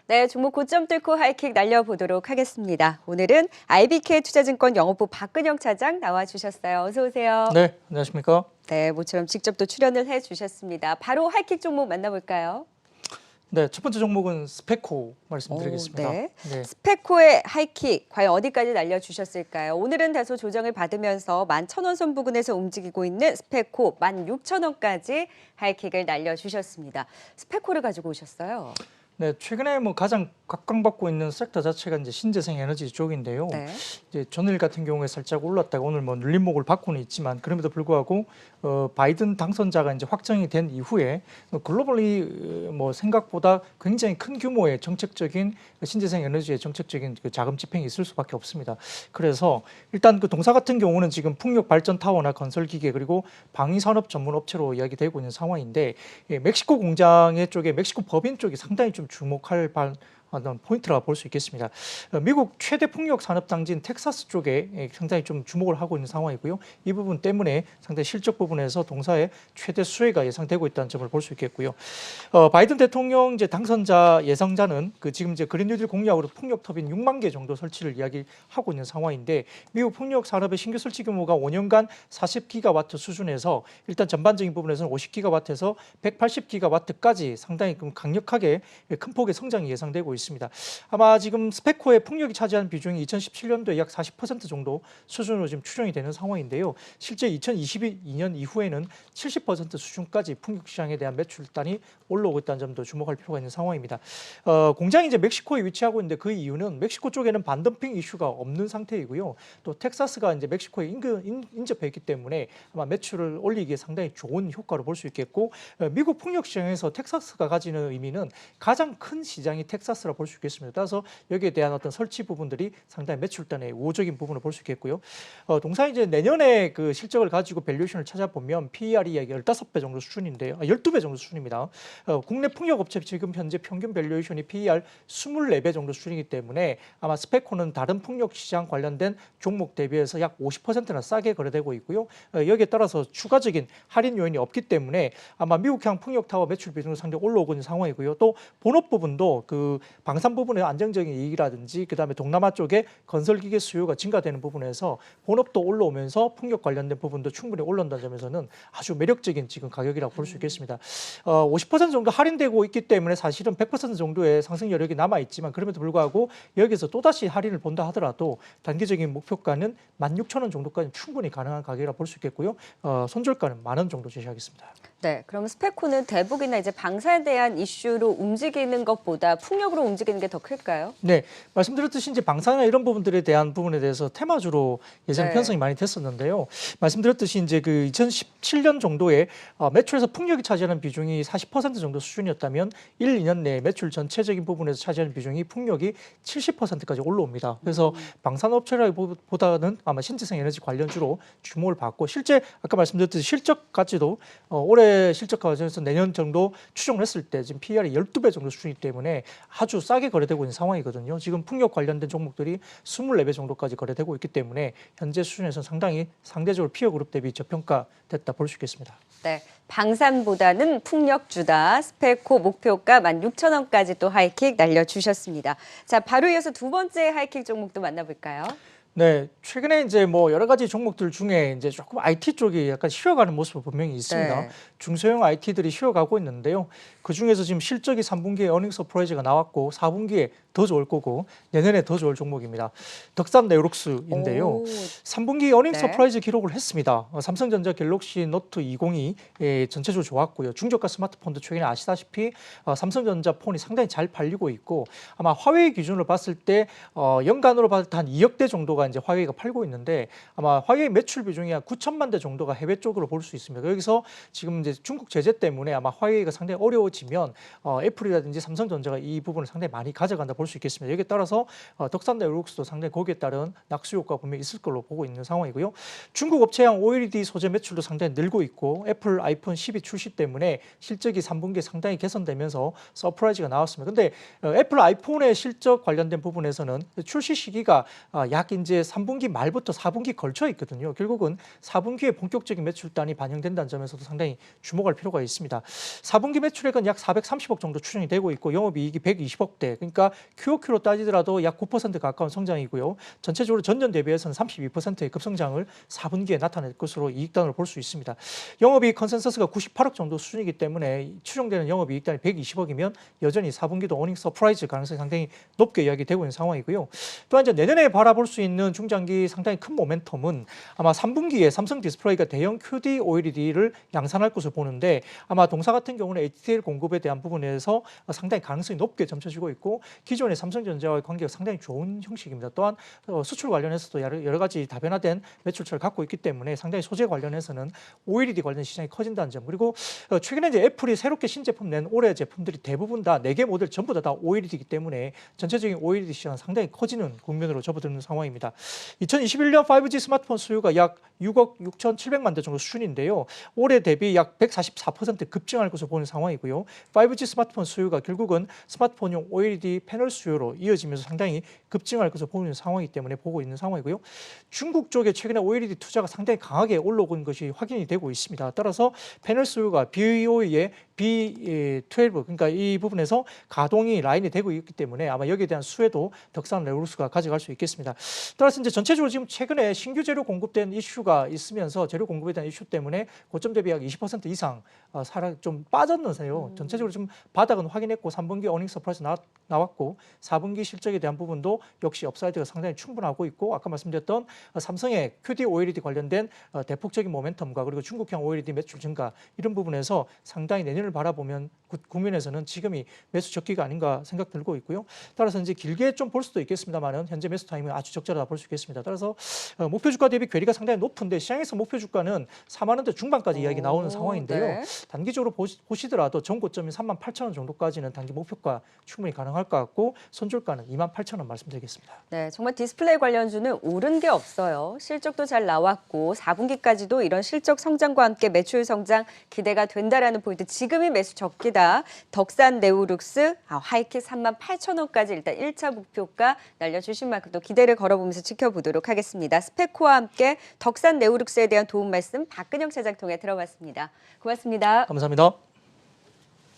네, 종목 고점 뚫고 하이킥 날려보도록 하겠습니다. 오늘은 IBK 투자증권 영업부 박근영 차장 나와주셨어요. 어서 오세요. 네, 안녕하십니까? 네, 모처럼 직접 또 출연을 해주셨습니다. 바로 하이킥 종목 만나볼까요? 네, 첫 번째 종목은 스페코 말씀드리겠습니다. 네. 스페코의 하이킥 과연 어디까지 날려주셨을까요? 오늘은 다소 조정을 받으면서 11,000원 선 부근에서 움직이고 있는 스페코 16,000원까지 하이킥을 날려주셨습니다. 스페코를 가지고 오셨어요. 네, 최근에 가장 각광받고 있는 섹터 자체가 이제 신재생 에너지 쪽인데요. 네. 이제 전일 같은 경우에 살짝 올랐다가 오늘 눌림목을 받고는 있지만 그럼에도 불구하고 바이든 당선자가 이제 확정이 된 이후에 글로벌리 생각보다 굉장히 큰 규모의 정책적인 신재생 에너지의 정책적인 그 자금 집행이 있을 수밖에 없습니다. 그래서 일단 그 동사 같은 경우는 지금 풍력 발전 타워나 건설 기계 그리고 방위 산업 전문 업체로 이야기되고 있는 상황인데 멕시코 공장의 쪽에 멕시코 법인 쪽이 상당히 좀 주목할 포인트라 볼 수 있겠습니다. 미국 최대 풍력 산업 당지인 텍사스 쪽에 상당히 좀 주목을 하고 있는 상황이고요. 이 부분 때문에 상당히 실적 부분에서 동사의 최대 수혜가 예상되고 있다는 점을 볼 수 있겠고요. 바이든 대통령 이제 당선자 예상자는 지금 이제 그린 뉴딜 공약으로 풍력 터빈 6만 개 정도 설치를 이야기하고 있는 상황인데 미국 풍력 산업의 신규 설치 규모가 5년간 40기가와트 수준에서 일단 전반적인 부분에서는 50기가와트에서 180기가와트까지 상당히 강력하게 큰 폭의 성장이 예상되고 있습니다. 아마 지금 스페코의 풍력이 차지하는 비중이 2017년도에 약 40% 정도 수준으로 지금 추정이 되는 상황인데요. 실제 2022년 이후에는 70% 수준까지 풍력 시장에 대한 매출단이 올라오고 있다는 점도 주목할 필요가 있는 상황입니다. 공장이 이제 멕시코에 위치하고 있는데 그 이유는 멕시코 쪽에는 반덤핑 이슈가 없는 상태이고요. 또 텍사스가 이제 멕시코에 인접해 있기 때문에 아마 매출을 올리기에 상당히 좋은 효과를 볼 수 있겠고 미국 풍력 시장에서 텍사스가 가지는 의미는 가장 큰 시장이 텍사스 볼 수 있겠습니다. 따라서 여기에 대한 어떤 설치 부분들이 상당히 매출단의 우호적인 부분을 볼 수 있겠고요. 동사 이제 내년에 그 실적을 가지고 밸류에이션을 찾아보면 PER이 약 15배 정도 수준인데요. 12배 정도 수준입니다. 국내 풍력 업체 지금 현재 평균 밸류에이션이 PER 24배 정도 수준이기 때문에 아마 스페코는 다른 풍력 시장 관련된 종목 대비해서 약 50%나 싸게 거래되고 있고요. 여기에 따라서 추가적인 할인 요인이 없기 때문에 아마 미국향 풍력 타워 매출 비중은 상당히 올라오고 있는 상황이고요. 또 본업 부분도 방산 부분의 안정적인 이익이라든지 그다음에 동남아 쪽에 건설 기계 수요가 증가되는 부분에서 본업도 올라오면서 풍력 관련된 부분도 충분히 올라온다는 점에서는 아주 매력적인 지금 가격이라고 볼 수 있겠습니다. 50% 정도 할인되고 있기 때문에 사실은 100% 정도의 상승 여력이 남아 있지만 그럼에도 불구하고 여기서 또다시 할인을 본다 하더라도 단기적인 목표가는 16,000원 정도까지 충분히 가능한 가격이라 볼 수 있겠고요. 손절가는 10,000원 정도 제시하겠습니다. 네, 그럼 스페코는 대북이나 이제 방사에 대한 이슈로 움직이는 것보다 풍력으로 움직이는 게 더 클까요? 네, 말씀드렸듯이 이제 방사나 이런 부분들에 대한 부분에 대해서 테마주로 예상 네. 편성이 많이 됐었는데요. 말씀드렸듯이 이제 그 2017년 정도에 매출에서 풍력이 차지하는 비중이 40% 정도 수준이었다면 1, 2년 내에 매출 전체적인 부분에서 차지하는 비중이 풍력이 70%까지 올라옵니다. 그래서 방산업체라기보다는 아마 신재생 에너지 관련주로 주목을 받고 실제 아까 말씀드렸듯이 실적까지도 올해 실적 과정에서 내년 정도 추정을 했을 때 지금 PER이 12배 정도 수준이기 때문에 아주 싸게 거래되고 있는 상황이거든요. 지금 풍력 관련된 종목들이 24배 정도까지 거래되고 있기 때문에 현재 수준에서는 상당히 상대적으로 피어 그룹 대비 저평가됐다 볼 수 있겠습니다. 네, 방산보다는 풍력주다. 스페코 목표가 16,000원까지 또 하이킥 날려주셨습니다. 자, 바로 이어서 두 번째 하이킥 종목도 만나볼까요? 네, 최근에 이제 여러 가지 종목들 중에 이제 조금 IT 쪽이 약간 쉬어가는 모습이 분명히 있습니다. 네. 중소형 IT들이 쉬어가고 있는데요. 그 중에서 지금 실적이 3분기에 어닝 서프라이즈가 나왔고 4분기에 더 좋을 거고 내년에 더 좋을 종목입니다. 덕산 네오룩스인데요. 오. 3분기 어닝 네. 서프라이즈 기록을 했습니다. 삼성전자 갤럭시 노트 20이 전체적으로 좋았고요. 중저가 스마트폰도 최근에 아시다시피 삼성전자 폰이 상당히 잘 팔리고 있고 아마 화웨이 기준으로 봤을 때 연간으로 봤을 때 한 2억 대 정도가 이제 화웨이가 팔고 있는데 아마 화웨이 매출 비중이 한 9천만 대 정도가 해외 쪽으로 볼 수 있습니다. 여기서 지금 이제 중국 제재 때문에 아마 화웨이가 상당히 어려워지면 애플이라든지 삼성전자가 이 부분을 상당히 많이 가져간다 볼 볼 수 있겠습니다. 여기에 따라서 덕산 네오룩스도 상당히 거기에 따른 낙수 효과가 분명히 있을 걸로 보고 있는 상황이고요. 중국 업체형 OLED 소재 매출도 상당히 늘고 있고 애플 아이폰 12 출시 때문에 실적이 3분기에 상당히 개선되면서 서프라이즈가 나왔습니다. 근데 애플 아이폰의 실적 관련된 부분에서는 출시 시기가 약 이제 3분기 말부터 4분기 걸쳐 있거든요. 결국은 4분기에 본격적인 매출단이 반영된다는 점에서도 상당히 주목할 필요가 있습니다. 4분기 매출액은 약 430억 정도 추정이 되고 있고 영업이익이 120억대, 그러니까 QOQ로 따지더라도 약 9% 가까운 성장이고요. 전체적으로 전년 대비해서는 32%의 급성장을 4분기에 나타낼 것으로 이익단으로 볼 수 있습니다. 영업이익 컨센서스가 98억 정도 수준이기 때문에 추정되는 영업이익단이 120억이면 여전히 4분기도 어닝 서프라이즈 가능성이 상당히 높게 이야기되고 있는 상황이고요. 또한 이제 내년에 바라볼 수 있는 중장기 상당히 큰 모멘텀은 아마 3분기에 삼성 디스플레이가 대형 QD OLED를 양산할 것으로 보는데 아마 동사 같은 경우는 HTL 공급에 대한 부분에서 상당히 가능성이 높게 점쳐지고 있고 기존의 삼성전자와의 관계가 상당히 좋은 형식입니다. 또한 수출 관련해서도 여러 가지 다변화된 매출처를 갖고 있기 때문에 상당히 소재 관련해서는 OLED 관련 시장이 커진다는 점, 그리고 최근에 이제 애플이 새롭게 신제품 낸 올해 제품들이 대부분 다 4개 모델 전부 다 OLED이기 때문에 전체적인 OLED 시장은 상당히 커지는 국면으로 접어드는 상황입니다. 2021년 5G 스마트폰 수요가 약 6억 6,700만 대 정도 수준인데요. 올해 대비 약 144% 급증할 것으로 보는 상황이고요. 5G 스마트폰 수요가 결국은 스마트폰용 OLED 패널 수요로 이어지면서 상당히 급증할 것으로 보는 상황이기 때문에 보고 있는 상황이고요. 중국 쪽에 최근에 OLED 투자가 상당히 강하게 올라온 것이 확인이 되고 있습니다. 따라서 패널 수요가 BOE의 B12, 그러니까 이 부분에서 가동이 라인이 되고 있기 때문에 아마 여기에 대한 수혜도 덕산 네오룩스가 가져갈 수 있겠습니다. 따라서 이제 전체적으로 지금 최근에 신규 재료 공급된 이슈가 있으면서 재료 공급에 대한 이슈 때문에 고점 대비 약 20% 이상 좀 빠졌는데요. 전체적으로 좀 바닥은 확인했고 3분기 어닝 서프라이즈 나왔고 4분기 실적에 대한 부분도 역시 업사이드가 상당히 충분하고 있고 아까 말씀드렸던 삼성의 QD OLED 관련된 대폭적인 모멘텀과 그리고 중국형 OLED 매출 증가 이런 부분에서 상당히 내년을 바라보면 국면에서는 지금이 매수 적기가 아닌가 생각 들고 있고요. 따라서 이제 길게 좀 볼 수도 있겠습니다만은 현재 매수 타임은 아주 적절하다 볼 수 있겠습니다. 따라서 목표 주가 대비 괴리가 상당히 높은데 시장에서 목표 주가는 4만 원대 중반까지 이야기 나오는 상황인데요. 네. 단기적으로 보시더라도 전 고점인 38,000원 정도까지는 단기 목표가 충분히 가능할 것 같고 손절가는 28,000원 말씀드리겠습니다. 네, 정말 디스플레이 관련주는 오른 게 없어요. 실적도 잘 나왔고 4분기까지도 이런 실적 성장과 함께 매출 성장 기대가 된다라는 포인트. 지금이 매수 적기다. 덕산 네오룩스 하이킥 38,000원까지 일단 1차 목표가 날려주신 만큼 또 기대를 걸어보면서 지켜보도록 하겠습니다. 스페코와 함께 덕산 네오룩스에 대한 도움 말씀 박근영 차장 통해 들어봤습니다. 고맙습니다. 감사합니다.